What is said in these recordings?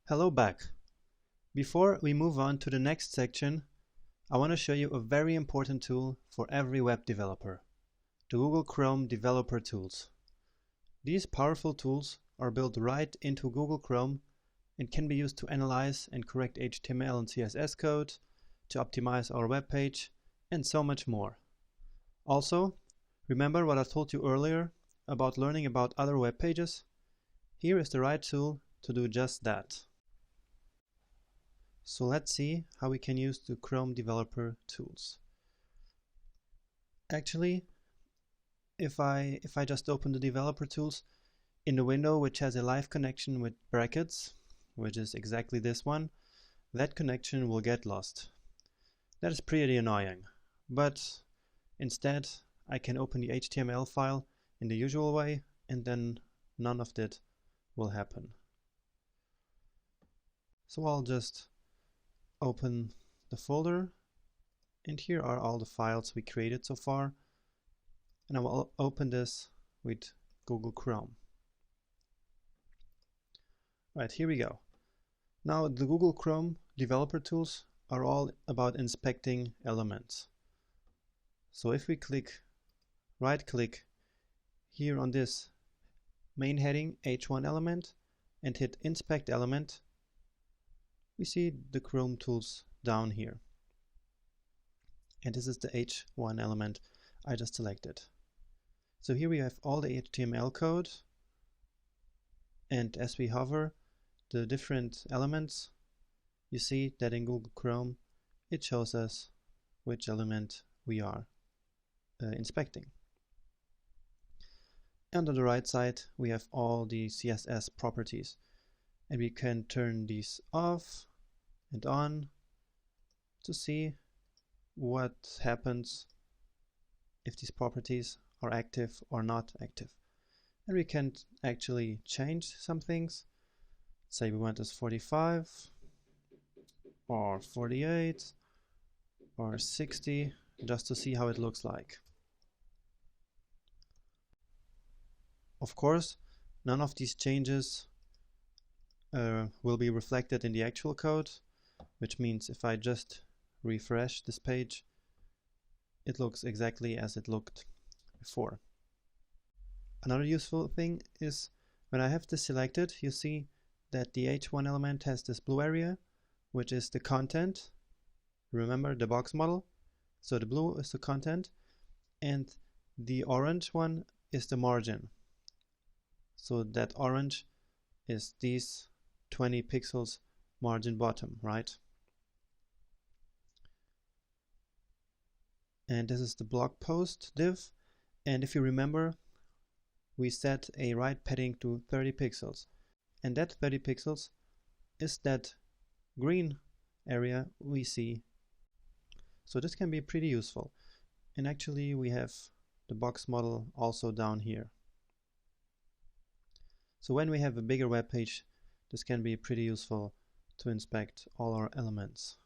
Hello back. Before we move on to the next section, I want to show you a very important tool for every web developer, the Google Chrome Developer Tools. These powerful tools are built right into Google Chrome and can be used to analyze and correct HTML and CSS code, to optimize our web page, and so much more. Also, remember what I told you earlier about learning about other web pages? Here is the right tool to do just that. So let's see how we can use the Chrome Developer Tools. Actually, if I just open the Developer Tools in the window which has a live connection with brackets, which is exactly this one, that connection will get lost. That is pretty annoying, but instead I can open the HTML file in the usual way, and then none of that will happen. So I'll just open the folder, and here are all the files we created so far, and I will open this with Google Chrome. Right, here we go. Now the Google Chrome Developer Tools are all about inspecting elements. So if we right click here on this main heading H1 element and hit Inspect Element, we see the Chrome tools down here. And this is the H1 element I just selected. So here we have all the HTML code, and as we hover the different elements, you see that in Google Chrome it shows us which element we are inspecting. And on the right side we have all the CSS properties, and we can turn these off and on to see what happens if these properties are active or not active. And we can actually change some things. Say we want this 45 or 48 or 60, just to see how it looks like. Of course, none of these changes will be reflected in the actual code, which means if I just refresh this page, it looks exactly as it looked before. Another useful thing is when I have this selected, you see that the H1 element has this blue area, which is the content. Remember the box model? So the blue is the content, and the orange one is the margin. So that orange is these 20 pixels margin bottom, right? And this is the blog post div, and if you remember, we set a right padding to 30 pixels, and that 30 pixels is that green area we see. So this can be pretty useful, and actually we have the box model also down here. So when we have a bigger web page, this can be pretty useful to inspect all our elements.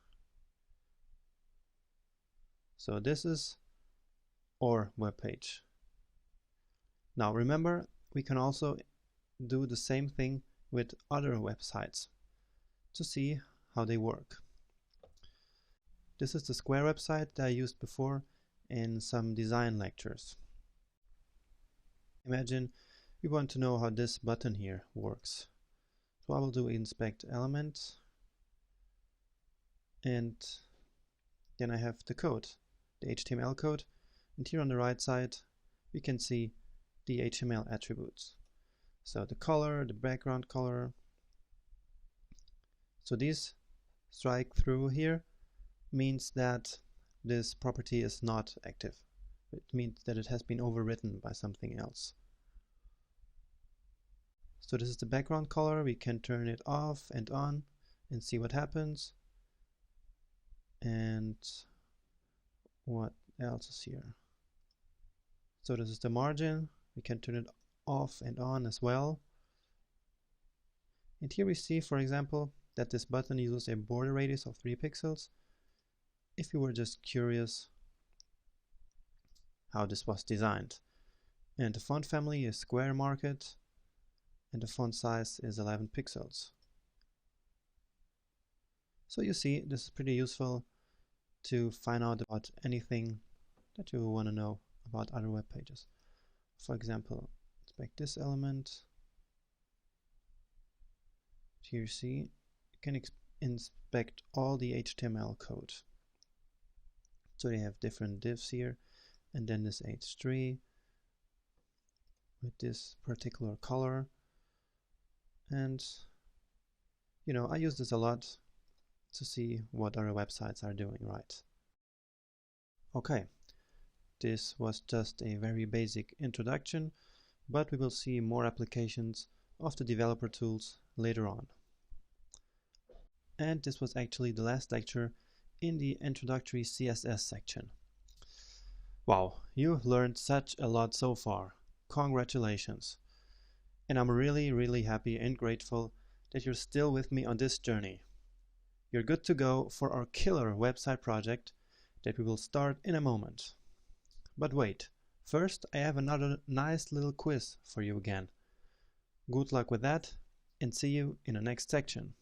So this is our web page. Now remember, we can also do the same thing with other websites to see how they work. This is the Square website that I used before in some design lectures. Imagine we want to know how this button here works. So I will do inspect element, and then I have the code, the HTML code, and here on the right side we can see the HTML attributes. So the color, the background color. So these strike through here means that this property is not active. It means that it has been overwritten by something else. So this is the background color. We can turn it off and on and see what happens. And what else is here? So this is the margin. We can turn it off and on as well. And here we see, for example, that this button uses a border radius of 3 pixels. If you were just curious how this was designed. And the font family is Square Market, and the font size is 11 pixels. So you see, this is pretty useful to find out about anything that you want to know about other web pages. For example, inspect this element. Here you see, you can inspect all the HTML code. So you have different divs here, and then this H3 with this particular color. And you know, I use this a lot to see what other websites are doing right. Okay, this was just a very basic introduction, but we will see more applications of the developer tools later on. And this was actually the last lecture in the introductory CSS section. Wow, you learned such a lot so far. Congratulations. And I'm really happy and grateful that you're still with me on this journey. You're good to go for our killer website project that we will start in a moment. But wait, first I have another nice little quiz for you again. Good luck with that, and see you in the next section.